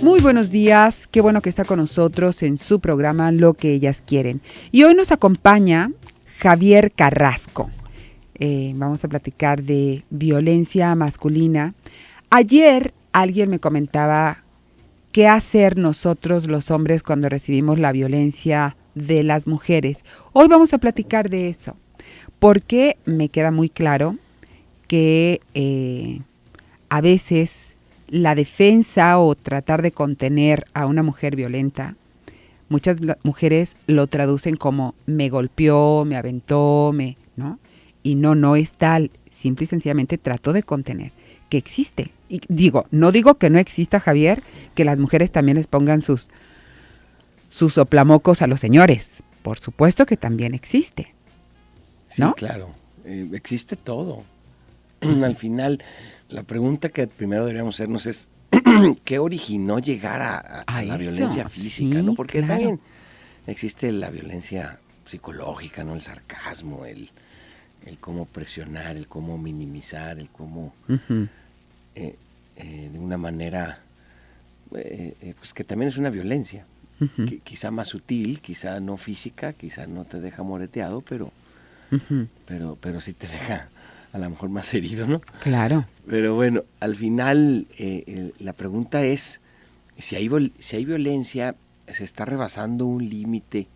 Muy buenos días, qué bueno que está con nosotros en su programa Lo que ellas quieren. Y hoy nos acompaña Javier Carrasco. Vamos a platicar de violencia masculina. Ayer alguien me comentaba qué hacer nosotros los hombres cuando recibimos la violencia de las mujeres. Hoy vamos a platicar de eso, porque me queda muy claro que a veces la defensa o tratar de contener a una mujer violenta, muchas mujeres lo traducen como me golpeó, me aventó, ¿no? Y no es tal, simple y sencillamente trato de contener, que existe. Y no digo que no exista, Javier, que las mujeres también les pongan sus soplamocos a los señores. Por supuesto que también existe, ¿no? Sí, claro, existe todo. Al final, la pregunta que primero deberíamos hacernos es ¿qué originó llegar a la violencia física? Sí, ¿no? Porque claro. también existe la violencia psicológica, ¿no? El sarcasmo, el cómo presionar, el cómo minimizar, el cómo de una manera pues que también es una violencia, quizá más sutil, quizá no física, quizá no te deja moreteado, pero sí te deja a lo mejor más herido, ¿no? Claro. Pero bueno, al final la pregunta es, si hay violencia, se está rebasando un límite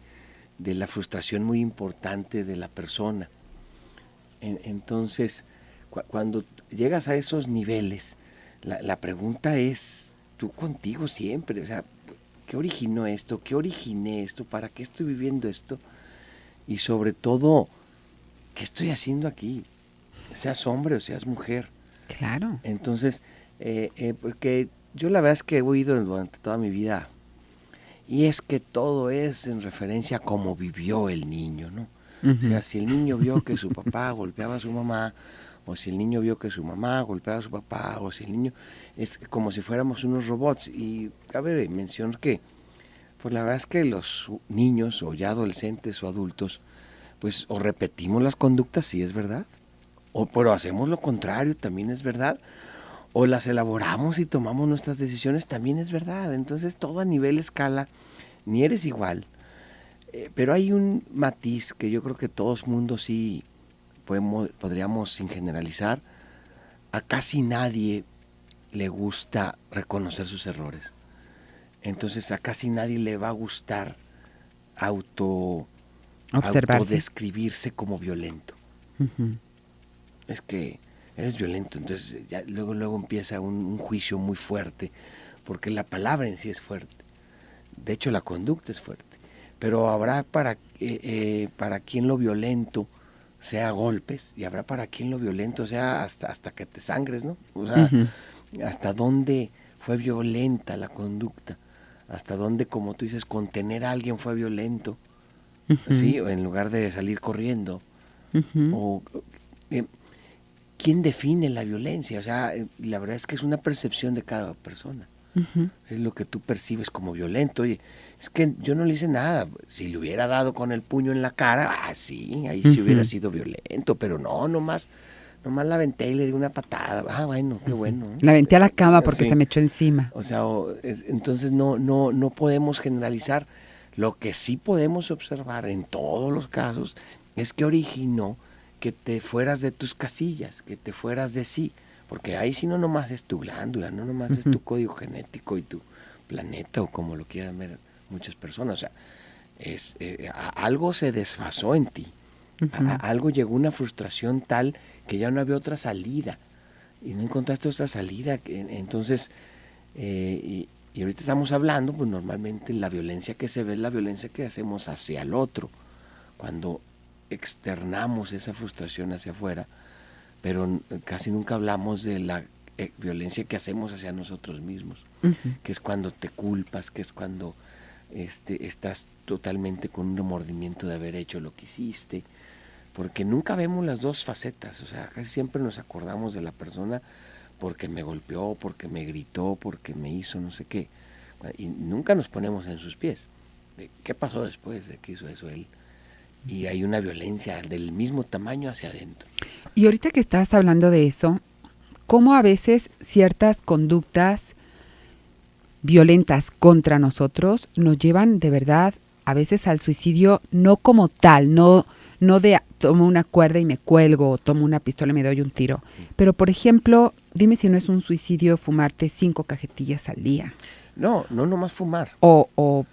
de la frustración muy importante de la persona. Entonces, cuando llegas a esos niveles, la pregunta es, tú contigo siempre, o sea, ¿qué originó esto? ¿Qué originé esto? ¿Para qué estoy viviendo esto? Y sobre todo, ¿qué estoy haciendo aquí? Seas hombre o seas mujer. Claro. Entonces, porque yo la verdad es que he oído durante toda mi vida, y es que todo es en referencia a cómo vivió el niño, ¿no? O sea, si el niño vio que su papá golpeaba a su mamá, o si el niño vio que su mamá golpeaba a su papá, o si el niño, es como si fuéramos unos robots. Y cabe mencionar que, pues la verdad es que los niños, o ya adolescentes o adultos, pues o repetimos las conductas, sí es verdad, pero hacemos lo contrario, también es verdad, o las elaboramos y tomamos nuestras decisiones, también es verdad. Entonces todo a nivel escala, ni eres igual, pero hay un matiz que yo creo que todos mundos sí podríamos, sin generalizar, a casi nadie le gusta reconocer sus errores. Entonces a casi nadie le va a gustar autodescribirse como violento. Es que eres violento, entonces ya luego empieza un juicio muy fuerte, porque la palabra en sí es fuerte. De hecho, la conducta es fuerte. Pero habrá para quien lo violento sea golpes, y habrá para quien lo violento sea hasta que te sangres, ¿no? O sea, hasta dónde fue violenta la conducta, hasta dónde, como tú dices, contener a alguien fue violento, ¿sí? O en lugar de salir corriendo. O ¿quién define la violencia? O sea, la verdad es que es una percepción de cada persona. Es lo que tú percibes como violento. Oye, es que yo no le hice nada. Si le hubiera dado con el puño en la cara, sí, ahí sí hubiera sido violento, pero nomás la aventé y le di una patada. Bueno, qué bueno. La aventé a la cama porque se me echó encima. O sea, entonces no podemos generalizar. Lo que sí podemos observar en todos los casos es que originó que te fueras de tus casillas, que te fueras de sí. Porque ahí sí no nomás es tu glándula, no nomás es tu código genético y tu planeta, o como lo quieran ver muchas personas. O sea, algo se desfasó en ti. Algo llegó, una frustración tal que ya no había otra salida. Y no encontraste otra salida. Entonces, y ahorita estamos hablando, pues normalmente la violencia que se ve es la violencia que hacemos hacia el otro. Cuando externamos esa frustración hacia afuera, pero casi nunca hablamos de la violencia que hacemos hacia nosotros mismos, que es cuando te culpas, que es cuando estás totalmente con un remordimiento de haber hecho lo que hiciste, porque nunca vemos las dos facetas. O sea, casi siempre nos acordamos de la persona porque me golpeó, porque me gritó, porque me hizo no sé qué, y nunca nos ponemos en sus pies. ¿Qué pasó después de que hizo eso él? Y hay una violencia del mismo tamaño hacia adentro. Y ahorita que estás hablando de eso, cómo a veces ciertas conductas violentas contra nosotros nos llevan de verdad a veces al suicidio, no como tal, no de tomo una cuerda y me cuelgo o tomo una pistola y me doy un tiro. Pero, por ejemplo, dime si no es un suicidio fumarte 5 cajetillas al día. No nomás fumar. O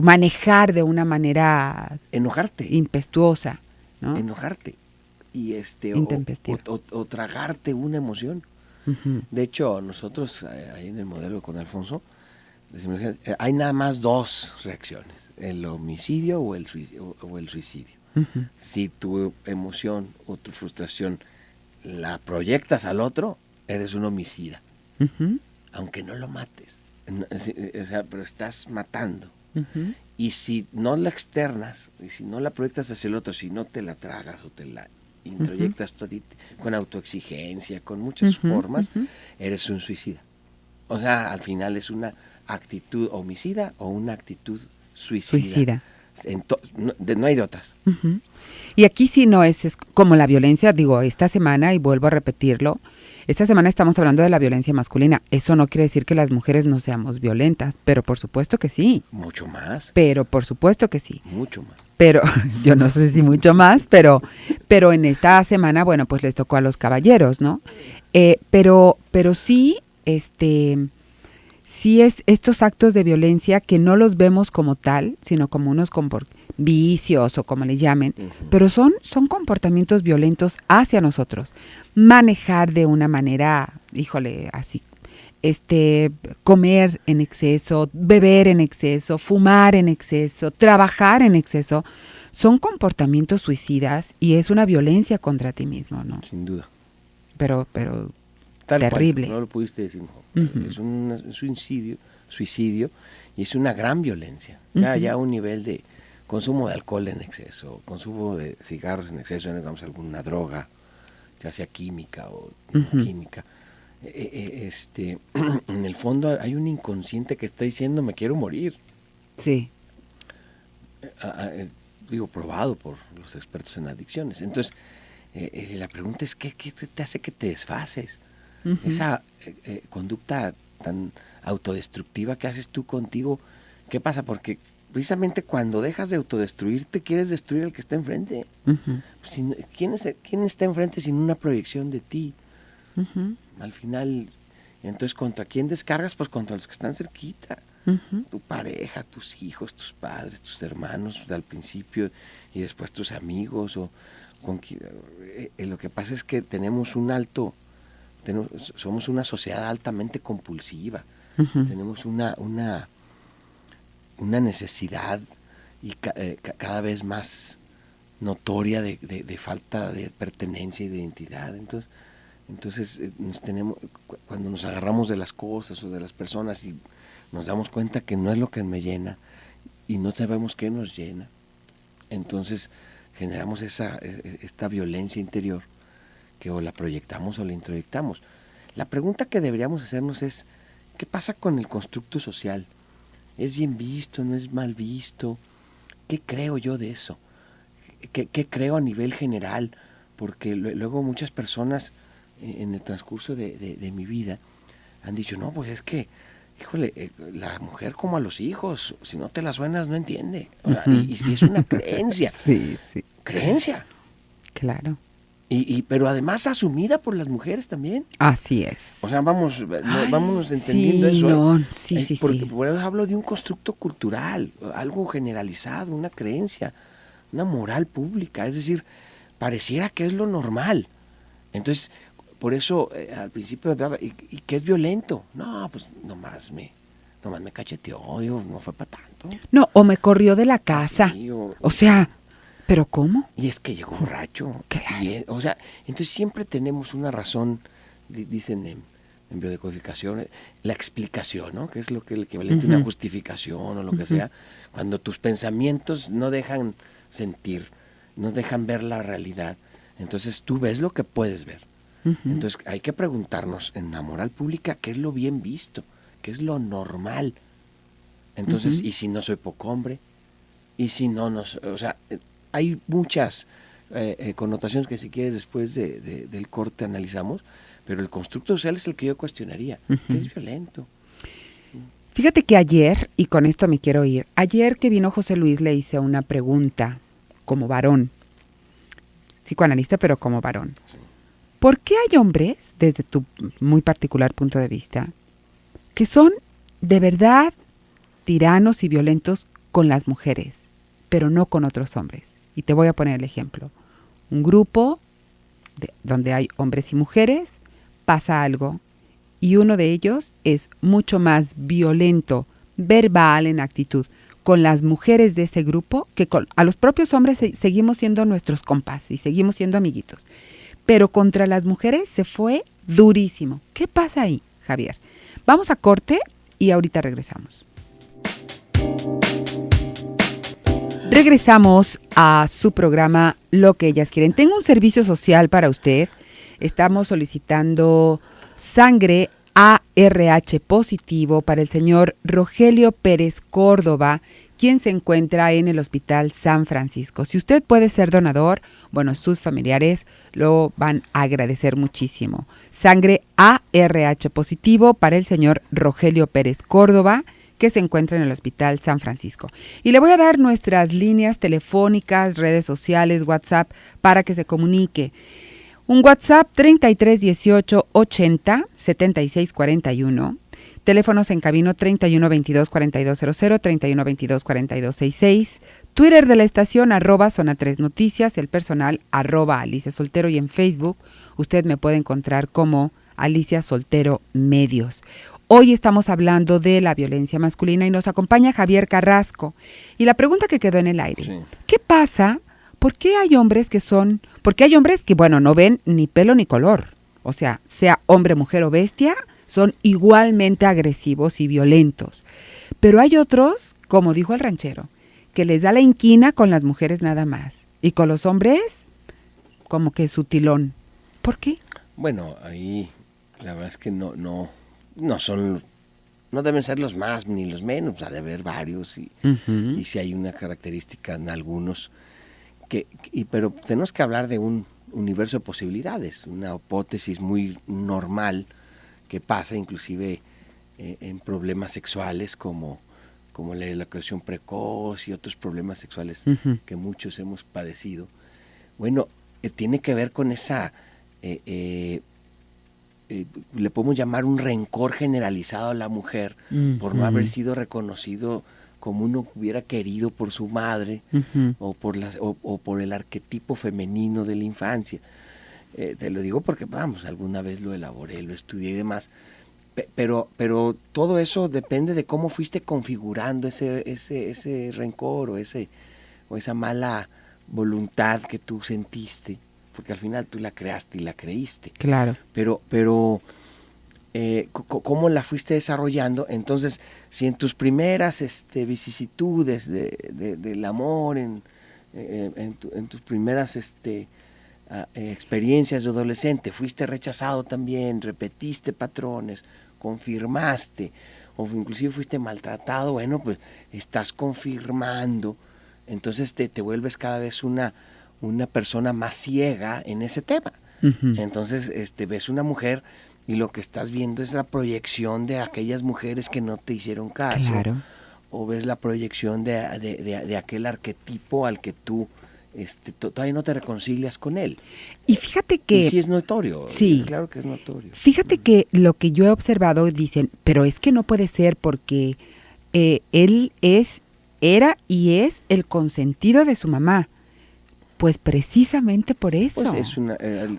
manejar de una manera enojarte. Impetuosa, ¿no? Enojarte. Y Intempestiva. o tragarte una emoción. Uh-huh. De hecho, nosotros ahí en el modelo con Alfonso, decimos, hay nada más 2 reacciones, el homicidio o el suicidio. Uh-huh. Si tu emoción o tu frustración la proyectas al otro, eres un homicida. Uh-huh. Aunque no lo mates. O sea, pero estás matando. Uh-huh. Y si no la externas, y si no la proyectas hacia el otro, si no te la tragas o te la introyectas con autoexigencia, con muchas formas, eres un suicida. O sea, al final es una actitud homicida o una actitud suicida. No hay de otras. Uh-huh. Y aquí sí no es como la violencia, digo, esta semana, y vuelvo a repetirlo, esta semana estamos hablando de la violencia masculina. Eso no quiere decir que las mujeres no seamos violentas, pero por supuesto que sí. Mucho más. Pero por supuesto que sí. Mucho más. Pero yo no sé si mucho más, pero en esta semana, bueno, pues les tocó a los caballeros, ¿no? Pero sí, sí es estos actos de violencia que no los vemos como tal, sino como unos vicios o como le llamen, pero son comportamientos violentos hacia nosotros. Manejar de una manera, híjole, así, comer en exceso, beber en exceso, fumar en exceso, trabajar en exceso, son comportamientos suicidas y es una violencia contra ti mismo, ¿no? Sin duda. Pero tal terrible. Cual, no lo pudiste decir mejor. Uh-huh. Es un suicidio y es una gran violencia. Ya un nivel de consumo de alcohol en exceso, consumo de cigarros en exceso, digamos alguna droga, ya sea química o no química. En el fondo hay un inconsciente que está diciendo me quiero morir. Sí. Digo, probado por los expertos en adicciones. Entonces, la pregunta es, ¿qué te hace que te desfaces? Uh-huh. Esa conducta tan autodestructiva que haces tú contigo, ¿qué pasa? Porque precisamente cuando dejas de autodestruirte, quieres destruir al que está enfrente. Uh-huh. ¿Quién está enfrente sin una proyección de ti? Uh-huh. Al final, entonces, ¿contra quién descargas? Pues contra los que están cerquita. Uh-huh. Tu pareja, tus hijos, tus padres, tus hermanos al principio y después tus amigos. Lo que pasa es que somos una sociedad altamente compulsiva. Uh-huh. Tenemos una necesidad y cada vez más notoria de falta de pertenencia y de identidad. Entonces cuando nos agarramos de las cosas o de las personas y nos damos cuenta que no es lo que me llena y no sabemos qué nos llena, entonces generamos esta violencia interior que o la proyectamos o la introyectamos. La pregunta que deberíamos hacernos es, ¿qué pasa con el constructo social? ¿Es bien visto? ¿No es mal visto? ¿Qué creo yo de eso? ¿Qué creo a nivel general? Porque luego muchas personas en el transcurso de mi vida han dicho, no, pues es que, híjole, la mujer como a los hijos, si no te la suenas no entiende. O sea, y es una creencia. Sí. Creencia. Claro. Pero además asumida por las mujeres también. Así es. O sea, vámonos entendiendo eso. No, sí. Por eso hablo de un constructo cultural, algo generalizado, una creencia, una moral pública. Es decir, pareciera que es lo normal. Entonces, por eso al principio, ¿y qué es violento? No, pues nomás me cacheteó, digo, no fue para tanto. No, o me corrió de la casa. Sí, o sea, ¿pero cómo? Y es que llegó borracho. Claro. O sea, entonces siempre tenemos una razón, dicen en biodecodificación, la explicación, ¿no? Que es lo que el equivalente a una justificación o lo que sea, cuando tus pensamientos no dejan sentir, no dejan ver la realidad. Entonces tú ves lo que puedes ver. Entonces hay que preguntarnos en la moral pública qué es lo bien visto, qué es lo normal. Entonces, ¿y si no soy poco hombre? ¿Y si no o sea, hay muchas connotaciones que si quieres después del corte analizamos, pero el constructo social es el que yo cuestionaría. ¿Qué es violento? Fíjate que ayer, y con esto me quiero ir, ayer que vino José Luis le hice una pregunta como varón, psicoanalista, pero como varón. ¿Por qué hay hombres, desde tu muy particular punto de vista, que son de verdad tiranos y violentos con las mujeres, pero no con otros hombres? Y te voy a poner el ejemplo. Un grupo donde hay hombres y mujeres, pasa algo, y uno de ellos es mucho más violento, verbal, en actitud, con las mujeres de ese grupo, que a los propios hombres seguimos siendo nuestros compas y seguimos siendo amiguitos. Pero contra las mujeres se fue durísimo. ¿Qué pasa ahí, Javier? Vamos a corte y ahorita regresamos. Regresamos a su programa Lo que ellas quieren. Tengo un servicio social para usted. Estamos solicitando sangre ARH positivo para el señor Rogelio Pérez Córdoba, quien se encuentra en el Hospital San Francisco. Si usted puede ser donador, bueno, sus familiares lo van a agradecer muchísimo. Sangre ARH positivo para el señor Rogelio Pérez Córdoba, que se encuentra en el Hospital San Francisco. Y le voy a dar nuestras líneas telefónicas, redes sociales, WhatsApp, para que se comunique. Un WhatsApp 33 18 80 76 41. Teléfonos en cabina 31 22 42 00, 31 22 42 66. Twitter de la estación @Zona 3 Noticias, el personal @Alicia Soltero, y en Facebook usted me puede encontrar como Alicia Soltero Medios. Hoy estamos hablando de la violencia masculina y nos acompaña Javier Carrasco. Y la pregunta que quedó en el aire, sí. ¿Qué pasa? ¿Por qué hay hombres que, bueno, no ven ni pelo ni color? O sea hombre, mujer o bestia, son igualmente agresivos y violentos. Pero hay otros, como dijo el ranchero, que les da la inquina con las mujeres nada más. Y con los hombres, como que sutilón. ¿Por qué? Bueno, ahí la verdad es que no deben ser los más ni los menos, ha de haber varios y si hay una característica en algunos pero tenemos que hablar de un universo de posibilidades, una hipótesis muy normal que pasa inclusive en problemas sexuales como la eyaculación precoz y otros problemas sexuales que muchos hemos padecido. Bueno, tiene que ver con esa le podemos llamar un rencor generalizado a la mujer por no haber sido reconocido como uno hubiera querido por su madre o por el arquetipo femenino de la infancia. Te lo digo porque, alguna vez lo elaboré, lo estudié y demás, pero todo eso depende de cómo fuiste configurando ese rencor o esa mala voluntad que tú sentiste, porque al final tú la creaste y la creíste. Claro. Pero cómo la fuiste desarrollando. Entonces, si en tus primeras vicisitudes del amor, en tus primeras experiencias de adolescente, fuiste rechazado también, repetiste patrones, confirmaste, o inclusive fuiste maltratado, bueno, pues estás confirmando, entonces te vuelves cada vez una persona más ciega en ese tema. Entonces ves una mujer y lo que estás viendo es la proyección de aquellas mujeres que no te hicieron caso. Claro. O ves la proyección de aquel arquetipo al que tú todavía no te reconcilias con él. Y fíjate que... Y sí es notorio. Sí. Claro que es notorio. Fíjate que lo que yo he observado, dicen, pero es que no puede ser porque él era y es el consentido de su mamá. Pues precisamente por eso. Pues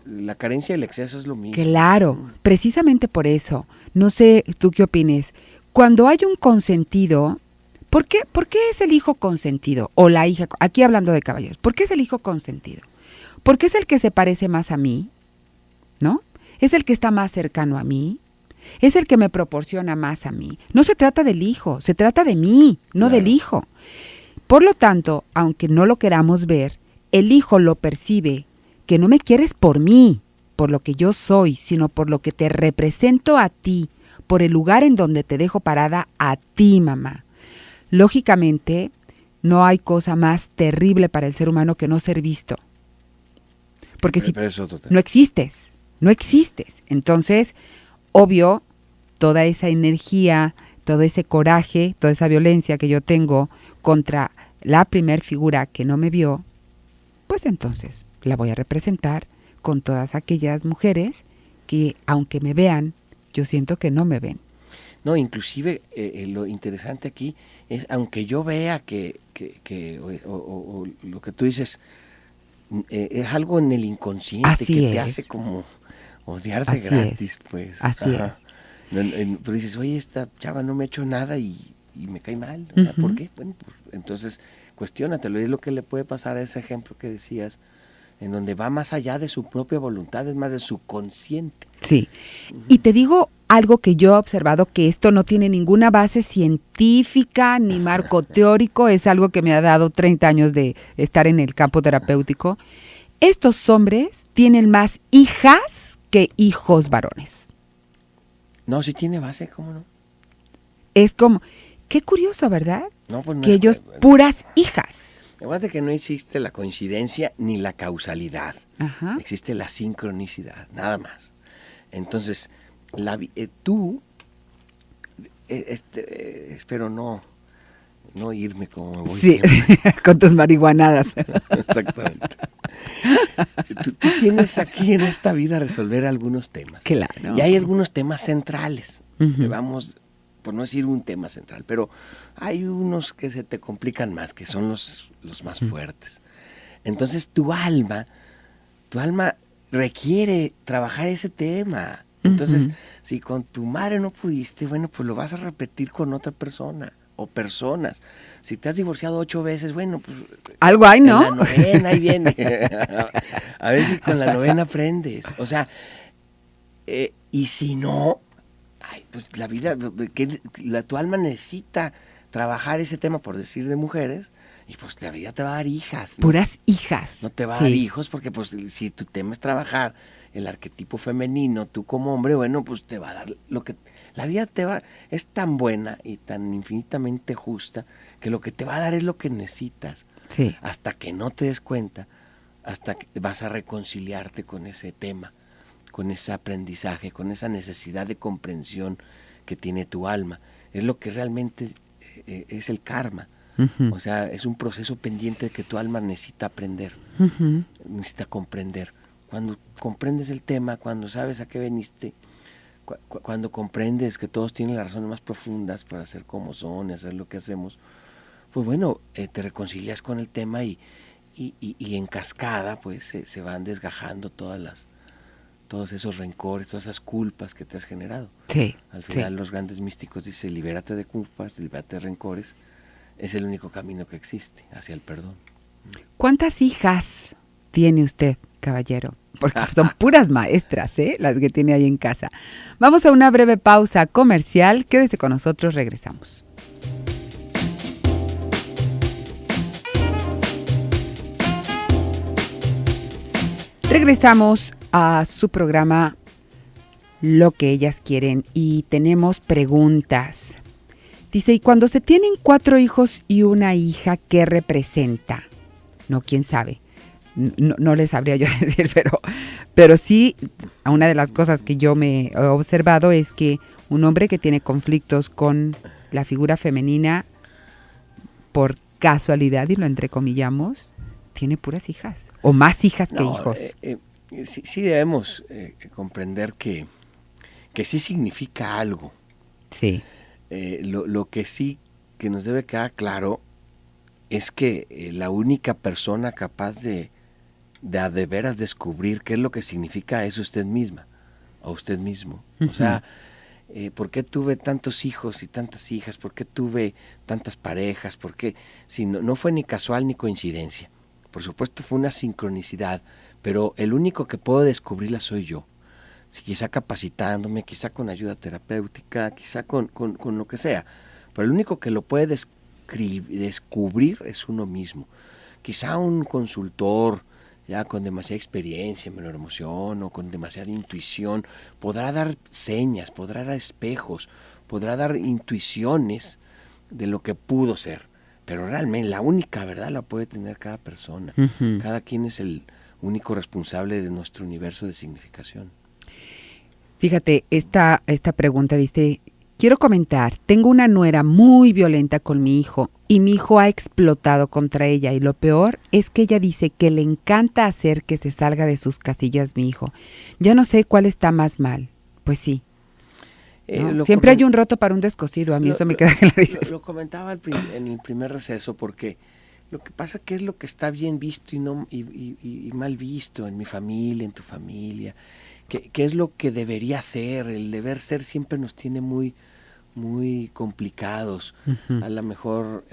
la carencia y el exceso es lo mismo. Claro, precisamente por eso. No sé, ¿tú qué opines? Cuando hay un consentido, ¿por qué es el hijo consentido? O la hija, aquí hablando de caballeros, ¿por qué es el hijo consentido? Porque es el que se parece más a mí, ¿no? Es el que está más cercano a mí, es el que me proporciona más a mí. No se trata del hijo, se trata de mí, no Claro. del hijo. Por lo tanto, aunque no lo queramos ver, el hijo lo percibe, que no me quieres por mí, por lo que yo soy, sino por lo que te represento a ti, por el lugar en donde te dejo parada a ti, mamá. Lógicamente, no hay cosa más terrible para el ser humano que no ser visto. Porque si no existes. Entonces, obvio, toda esa energía, todo ese coraje, toda esa violencia que yo tengo contra la primer figura que no me vio, pues entonces la voy a representar con todas aquellas mujeres que aunque me vean, yo siento que no me ven. No, inclusive lo interesante aquí es, aunque yo vea que o lo que tú dices, es algo en el inconsciente Así que te es. hace como odiarte Así gratis, es. pues. Así Ajá. Pero dices, oye, esta chava no me ha hecho nada y me cae mal. Ujú. ¿Por qué? Bueno, pues, entonces cuestiónatelo. Es lo que le puede pasar a ese ejemplo que decías, en donde va más allá de su propia voluntad, es más de su consciente. Sí. Y te digo algo que yo he observado, que esto no tiene ninguna base científica ni marco teórico, es algo que me ha dado 30 años de estar en el campo terapéutico. Estos hombres tienen más hijas que hijos varones. No, sí tiene base, ¿cómo no? Es como, qué curioso, ¿verdad? No, pues no Que es ellos, puras hijas. Acuérdate que no existe la coincidencia ni la causalidad. Ajá. Existe la sincronicidad, nada más. Entonces, tú, espero no irme como me voy Sí, siempre. con tus marihuanadas. Exactamente. Tú tienes aquí en esta vida resolver algunos temas. Claro. Y hay algunos temas centrales. Ujú. Vamos, por no decir un tema central, pero hay unos que se te complican más, que son los más fuertes. Entonces tu alma requiere trabajar ese tema. Entonces, Ujú. si con tu madre no pudiste, bueno, pues lo vas a repetir con otra persona o personas. Si te has divorciado 8 veces, bueno, pues Algo hay, ¿no? en la novena ahí viene. A ver si con la novena aprendes. O sea, y si no, ay, pues la vida, tu alma necesita trabajar ese tema, por decir, de mujeres, y pues la vida te va a dar hijas. Puras hijas. No te va a Sí. dar hijos, porque pues si tu tema es trabajar el arquetipo femenino, tú como hombre, bueno, pues te va a dar lo que... La vida es tan buena y tan infinitamente justa, que lo que te va a dar es lo que necesitas. Sí. Hasta que no te des cuenta, hasta que vas a reconciliarte con ese tema, con ese aprendizaje, con esa necesidad de comprensión que tiene tu alma. Es lo que realmente es el karma. Ujú. O sea, es un proceso pendiente que tu alma necesita aprender, Ujú. necesita comprender. Cuando comprendes el tema, cuando sabes a qué veniste, cuando comprendes que todos tienen las razones más profundas para ser como son y hacer lo que hacemos, pues bueno, te reconcilias con el tema y en cascada pues se van desgajando todos esos rencores, todas esas culpas que te has generado. Sí. Al final Sí. los grandes místicos dicen, libérate de culpas, libérate de rencores. Es el único camino que existe hacia el perdón. ¿Cuántas hijas tiene usted, caballero? Porque son puras maestras, las que tiene ahí en casa. Vamos a una breve pausa comercial. Quédese con nosotros, regresamos. Regresamos a su programa Lo que ellas quieren y tenemos preguntas. Dice, ¿y cuando se tienen 4 hijos y una hija, qué representa? No, quién sabe. No le sabría yo decir, pero sí, una de las cosas que yo me he observado es que un hombre que tiene conflictos con la figura femenina, por casualidad, y lo entrecomillamos, tiene puras hijas, o más hijas que hijos. Sí debemos comprender que sí significa algo. Sí. Lo que sí que nos debe quedar claro es que la única persona capaz de veras descubrir qué es lo que significa es usted misma o usted mismo. O sea, ¿por qué tuve tantos hijos y tantas hijas? ¿Por qué tuve tantas parejas? ¿Por qué? Si no fue ni casual ni coincidencia. Por supuesto fue una sincronicidad, pero el único que puedo descubrirla soy yo. Si quizá capacitándome, quizá con ayuda terapéutica, quizá con lo que sea. Pero el único que lo puede descubrir es uno mismo. Quizá un consultor ya con demasiada experiencia en neuroemoción o con demasiada intuición podrá dar señas, podrá dar espejos, podrá dar intuiciones de lo que pudo ser. Pero realmente la única verdad la puede tener cada persona. Uh-huh. Cada quien es el único responsable de nuestro universo de significación. Fíjate, esta pregunta dice, Quiero comentar, tengo una nuera muy violenta con mi hijo y mi hijo ha explotado contra ella y lo peor es que ella dice que le encanta hacer que se salga de sus casillas mi hijo. Ya no sé cuál está más mal. Pues sí. ¿No? Siempre hay un roto para un descosido, a mí eso me queda clarísimo. Lo comentaba en el primer receso porque lo que pasa que es lo que está bien visto y mal visto en mi familia, en tu familia, que es lo que debería ser. El deber ser siempre nos tiene muy complicados. Uh-huh. A lo mejor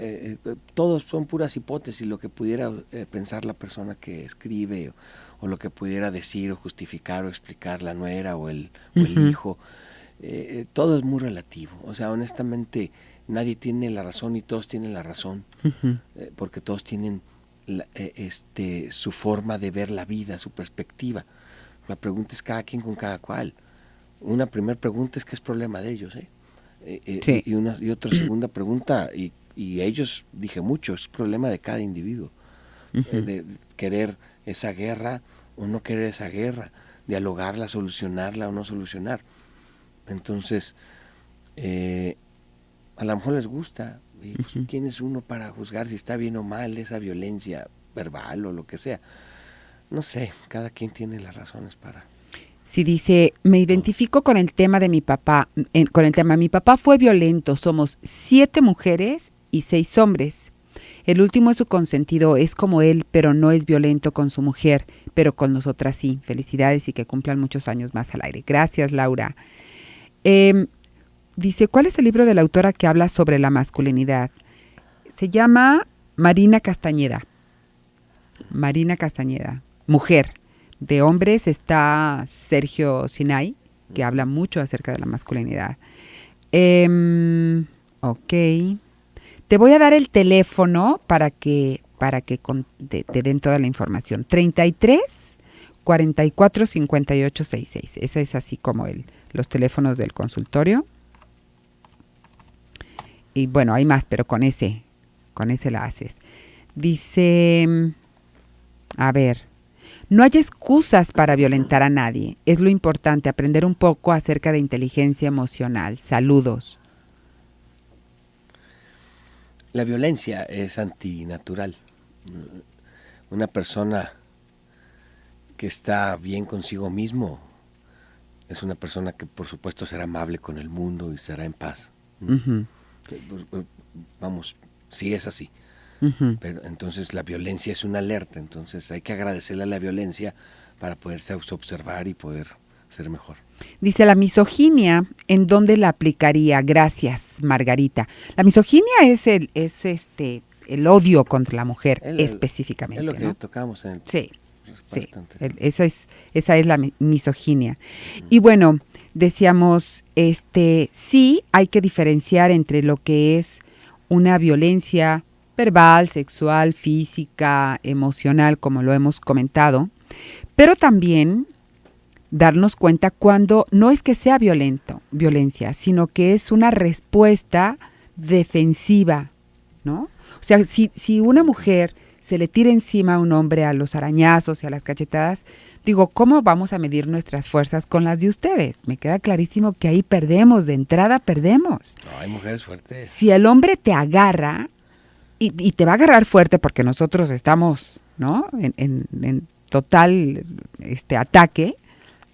todos son puras hipótesis, lo que pudiera pensar la persona que escribe o lo que pudiera decir o justificar o explicar la nuera o el hijo. Todo es muy relativo. O sea, honestamente nadie tiene la razón y todos tienen la razón, uh-huh. Porque todos tienen su forma de ver la vida, su perspectiva. La pregunta es cada quien con cada cual. Una primera pregunta es qué es problema de ellos, sí. y otra segunda pregunta, y ellos, dije mucho, es problema de cada individuo, uh-huh. De querer esa guerra o no querer esa guerra, dialogarla, solucionarla o no solucionar. Entonces, a lo mejor les gusta, y pues, uh-huh. ¿quién es uno para juzgar si está bien o mal esa violencia verbal o lo que sea? No sé, cada quien tiene las razones para... Sí, dice, me identifico con el tema de mi papá, mi papá fue violento, somos 7 mujeres y 6 hombres. El último es su consentido, es como él, pero no es violento con su mujer, pero con nosotras sí. Felicidades y que cumplan muchos años más al aire. Gracias, Laura. Dice, ¿cuál es el libro de la autora que habla sobre la masculinidad? Se llama Marina Castañeda. Marina Castañeda, mujer. De hombres está Sergio Sinay, que habla mucho acerca de la masculinidad. Ok. Te voy a dar el teléfono para que te den toda la información. 33 44 58 66. Ese es así como los teléfonos del consultorio. Y bueno, hay más, pero con ese la haces. Dice, a ver, no hay excusas para violentar a nadie. Es lo importante, aprender un poco acerca de inteligencia emocional. Saludos. La violencia es antinatural. Una persona que está bien consigo mismo es una persona que por supuesto será amable con el mundo y será en paz. Uh-huh. Vamos, sí es así. Uh-huh. Pero entonces la violencia es una alerta, entonces hay que agradecerle a la violencia para poderse observar y poder ser mejor. Dice, la misoginia, ¿en dónde la aplicaría? Gracias, Margarita. La misoginia es el odio contra la mujer específicamente. Es lo que ¿no? tocamos en el... Sí. Sí, esa es la misoginia. Y bueno, decíamos, sí hay que diferenciar entre lo que es una violencia verbal, sexual, física, emocional, como lo hemos comentado, pero también darnos cuenta cuando no es que sea violencia, sino que es una respuesta defensiva, ¿no? O sea, si una mujer se le tira encima a un hombre a los arañazos y a las cachetadas, digo, ¿cómo vamos a medir nuestras fuerzas con las de ustedes? Me queda clarísimo que ahí perdemos, de entrada perdemos. No, hay mujeres fuertes. Si el hombre te agarra, y te va a agarrar fuerte porque nosotros estamos, ¿no?, en total ataque,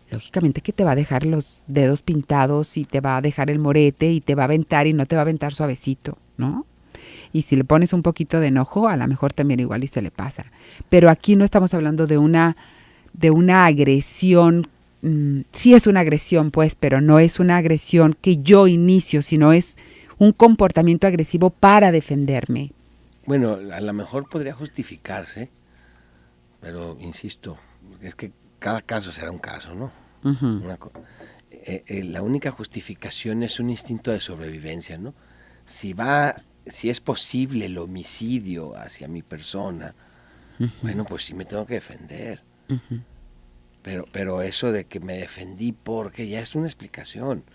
lógicamente que te va a dejar los dedos pintados y te va a dejar el morete y te va a aventar y no te va a aventar suavecito, ¿no? Y si le pones un poquito de enojo, a lo mejor también igual y se le pasa. Pero aquí no estamos hablando de una agresión, sí es una agresión pues, pero no es una agresión que yo inicio, sino es un comportamiento agresivo para defenderme. Bueno, a lo mejor podría justificarse, pero insisto, es que cada caso será un caso, ¿no? Uh-huh. La única justificación es un instinto de sobrevivencia, ¿no? Si es posible el homicidio hacia mi persona, uh-huh. Bueno, pues sí me tengo que defender. Uh-huh. Pero eso de que me defendí porque ya es una explicación.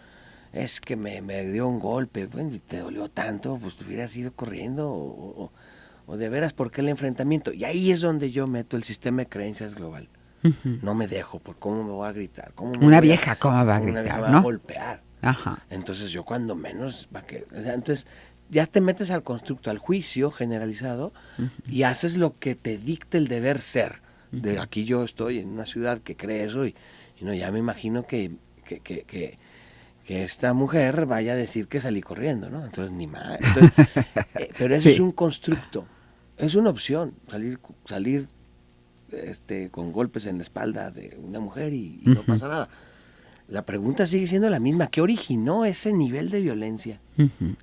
Es que me dio un golpe, bueno, y te dolió tanto, pues te hubieras ido corriendo o de veras, ¿por qué el enfrentamiento? Y ahí es donde yo meto el sistema de creencias global. Uh-huh. No me dejo, ¿por cómo me voy a gritar? Una vieja, ¿cómo va a gritar? Una vieja ¿no? me va a golpear. Ajá. Entonces yo cuando menos, o sea, entonces ya te metes al constructo, al juicio generalizado, y haces lo que te dicta el deber ser. De aquí yo estoy en una ciudad que cree eso y no, ya me imagino que esta mujer vaya a decir que salí corriendo, ¿no? Entonces ni más. Pero eso es un constructo, es una opción, salir con golpes en la espalda de una mujer y no pasa nada. La pregunta sigue siendo la misma. ¿Qué originó ese nivel de violencia,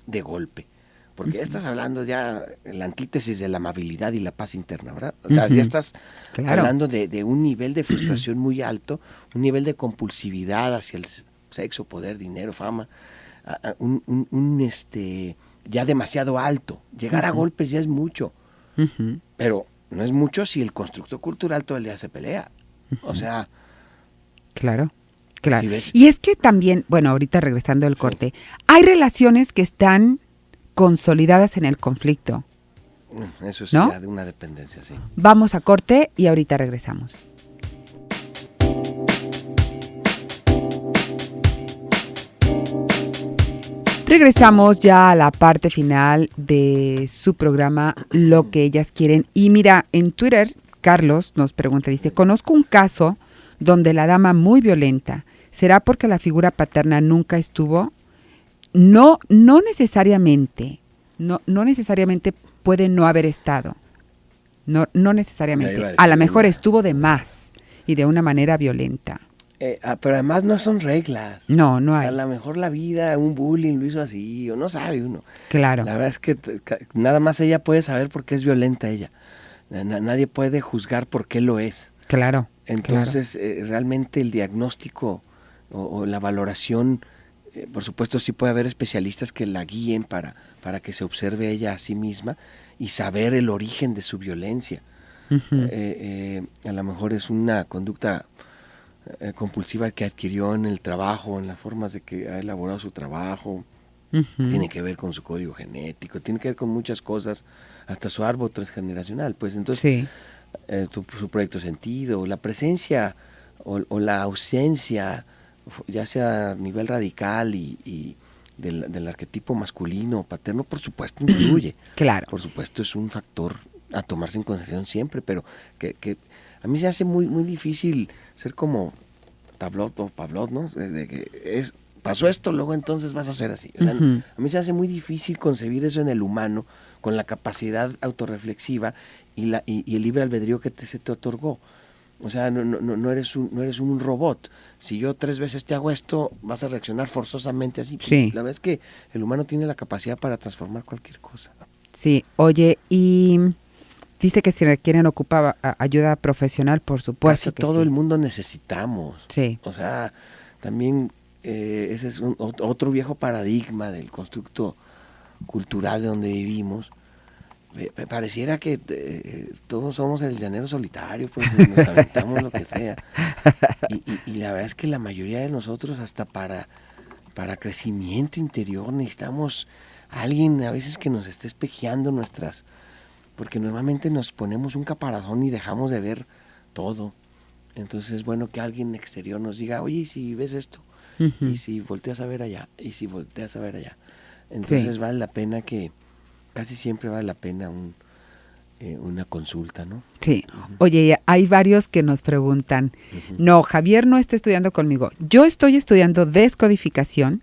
de golpe? Porque ya estás hablando ya en la antítesis de la amabilidad y la paz interna, ¿verdad? O sea, ya estás hablando de un nivel de frustración muy alto, un nivel de compulsividad hacia el sexo, poder, dinero, fama, ya demasiado alto. Llegar a golpes ya es mucho, pero no es mucho si el constructo cultural todo el día se pelea. O sea... Claro. Claro. ¿Sí Y es que también, bueno, ahorita regresando al corte, hay relaciones que están consolidadas en el conflicto. Eso es, ¿no? Ya de una dependencia, sí. Vamos a corte y ahorita regresamos. Regresamos ya a la parte final de su programa Lo que ellas quieren. Y mira, en Twitter, Carlos nos pregunta, dice, conozco un caso donde la dama muy violenta, ¿será porque la figura paterna nunca estuvo? No necesariamente, no necesariamente puede no haber estado, no necesariamente, a lo mejor estuvo de más y de una manera violenta. Pero además no son reglas. No hay. A lo mejor la vida, un bullying lo hizo así, o no sabe uno. Claro. La verdad es que nada más ella puede saber por qué es violenta ella. Nadie puede juzgar por qué lo es. Claro. Entonces, realmente el diagnóstico o la valoración, por supuesto sí puede haber especialistas que la guíen para que se observe ella a sí misma y saber el origen de su violencia. A lo mejor es una conducta compulsiva que adquirió en el trabajo, en las formas de que ha elaborado su trabajo. Tiene que ver con su código genético, tiene que ver con muchas cosas, hasta su árbol transgeneracional. Pues entonces, su proyecto sentido, la presencia o la ausencia, ya sea a nivel radical y del arquetipo masculino o paterno, por supuesto influye. Claro. Por supuesto es un factor a tomarse en consideración siempre, pero que a mí se hace muy, muy difícil ser como Pavlov, ¿no? De que pasó esto, luego entonces vas a hacer así. A mí se hace muy difícil concebir eso en el humano, con la capacidad autorreflexiva y el libre albedrío que se te otorgó. O sea, no eres un robot. Si yo 3 veces te hago esto, vas a reaccionar forzosamente así. Sí. La verdad es que el humano tiene la capacidad para transformar cualquier cosa. Sí, oye, y dice que si requieren ayuda profesional, por supuesto. Casi todo el mundo necesitamos. Sí. O sea, también ese es otro viejo paradigma del constructo cultural de donde vivimos. Pareciera que todos somos el llanero solitario, pues nos aventamos lo que sea. Y la verdad es que la mayoría de nosotros, hasta para crecimiento interior, necesitamos a alguien a veces que nos esté espejeando porque normalmente nos ponemos un caparazón y dejamos de ver todo. Entonces es bueno que alguien exterior nos diga, oye, ¿y si ves esto? Y si volteas a ver allá, y si volteas a ver allá. Entonces vale la pena casi siempre vale la pena una consulta, ¿no? Sí. Oye, hay varios que nos preguntan, no, Javier no está estudiando conmigo. Yo estoy estudiando descodificación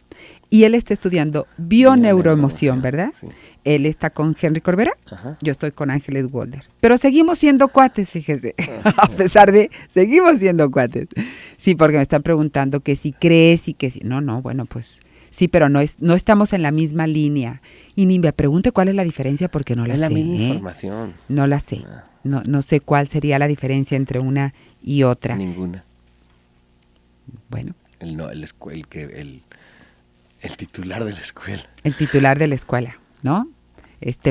y él está estudiando bioneuroemoción, ¿verdad? Sí. Él está con Henry Corbera, yo estoy con Ángeles Walder. Pero seguimos siendo cuates, fíjese. A pesar de, seguimos siendo cuates. Sí, porque me están preguntando que si crees y que si... No, bueno, pues... Sí, pero no estamos en la misma línea. Y ni me pregunte cuál es la diferencia porque no la sé. Es la misma información. No la sé. No sé cuál sería la diferencia entre una y otra. Ninguna. Bueno. El titular de la escuela. El titular de la escuela, ¿no?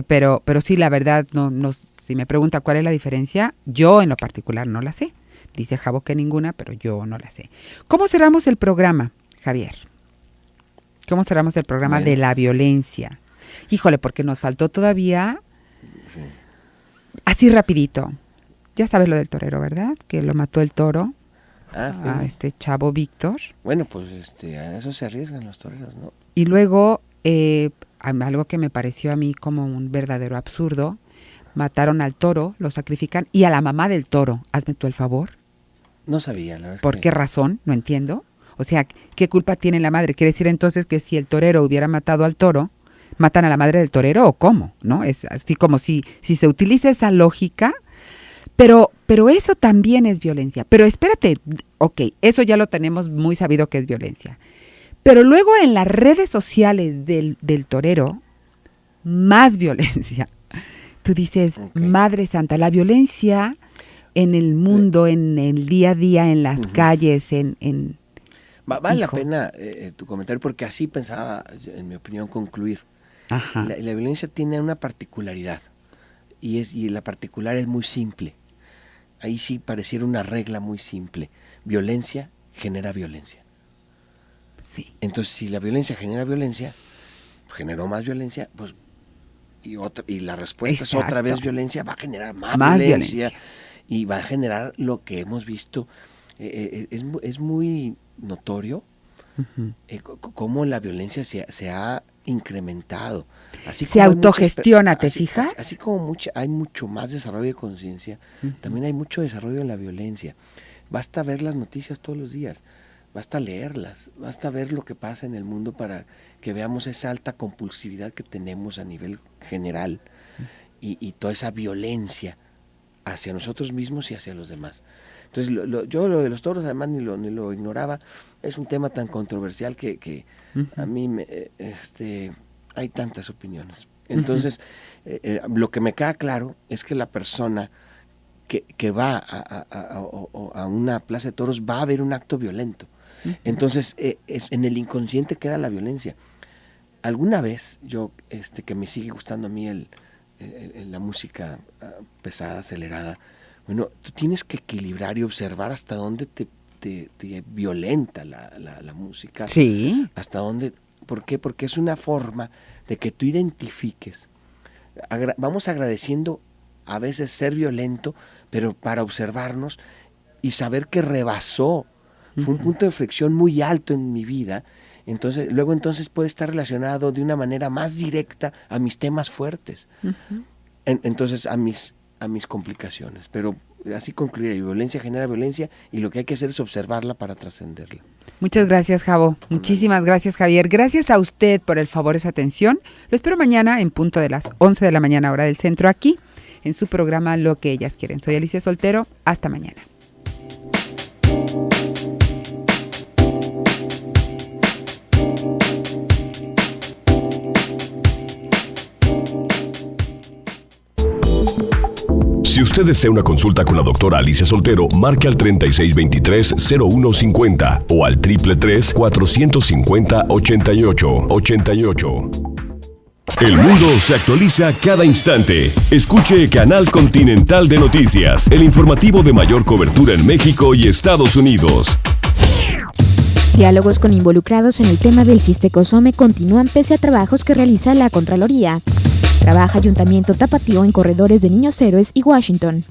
Pero sí, la verdad, no, si me pregunta cuál es la diferencia, yo en lo particular no la sé. Dice Javo que ninguna, pero yo no la sé. ¿Cómo cerramos el programa, Javier? ¿Cómo cerramos el programa de la violencia? Híjole, porque nos faltó todavía, así rapidito. Ya sabes lo del torero, ¿verdad? Que lo mató el toro. a este chavo Víctor. Bueno, pues a eso se arriesgan los toreros, ¿no? Y luego, algo que me pareció a mí como un verdadero absurdo, mataron al toro, lo sacrifican, y a la mamá del toro. Hazme tú el favor. No sabía, la verdad. ¿Por qué razón? No entiendo. O sea, ¿qué culpa tiene la madre? ¿Quiere decir entonces que si el torero hubiera matado al toro, matan a la madre del torero o cómo? ¿No? Es así como si se utiliza esa lógica, pero eso también es violencia. Pero espérate, ok, eso ya lo tenemos muy sabido que es violencia. Pero luego en las redes sociales del torero, más violencia. Tú dices, okay, Madre Santa, la violencia en el mundo, en el día a día, en las calles, Vale la pena tu comentario, porque así pensaba, en mi opinión, concluir. Ajá. La violencia tiene una particularidad, y la particular es muy simple. Ahí sí pareciera una regla muy simple. Violencia genera violencia. Sí. Entonces, si la violencia genera violencia, generó más violencia, pues y la respuesta Exacto. es otra vez violencia, va a generar más violencia y va a generar lo que hemos visto. Es muy notorio cómo la violencia se ha incrementado. Así se autogestiona, ¿te fijas? Así como hay mucho más desarrollo de conciencia, también hay mucho desarrollo en la violencia. Basta ver las noticias todos los días, basta leerlas, basta ver lo que pasa en el mundo para que veamos esa alta compulsividad que tenemos a nivel general y toda esa violencia hacia nosotros mismos y hacia los demás. Entonces, yo lo de los toros, además, ni lo ignoraba. Es un tema tan controversial que a mí hay tantas opiniones. Entonces, lo que me queda claro es que la persona que va a una plaza de toros va a ver un acto violento. Entonces, en el inconsciente queda la violencia. Alguna vez, yo, que me sigue gustando a mí la música pesada, acelerada, bueno, tú tienes que equilibrar y observar hasta dónde te violenta la música. Sí. Hasta dónde. ¿Por qué? Porque es una forma de que tú identifiques. Vamos agradeciendo a veces ser violento, pero para observarnos y saber que rebasó. Fue un punto de inflexión muy alto en mi vida. Luego puede estar relacionado de una manera más directa a mis temas fuertes. Entonces a mis complicaciones. Pero así concluiría, violencia genera violencia y lo que hay que hacer es observarla para trascenderla. Muchas gracias, Javo. Muchísimas gracias, Javier. Gracias a usted por el favor de su atención. Lo espero mañana en punto de las 11 de la mañana, hora del centro, aquí en su programa Lo que ellas quieren. Soy Alicia Soltero. Hasta mañana. Si usted desea una consulta con la doctora Alicia Soltero, marque al 3623-0150 o al 333-450-8888. El mundo se actualiza cada instante. Escuche Canal Continental de Noticias, el informativo de mayor cobertura en México y Estados Unidos. Diálogos con involucrados en el tema del cistecosome continúan pese a trabajos que realiza la Contraloría. Trabaja Ayuntamiento Tapatío en corredores de Niños Héroes y Washington.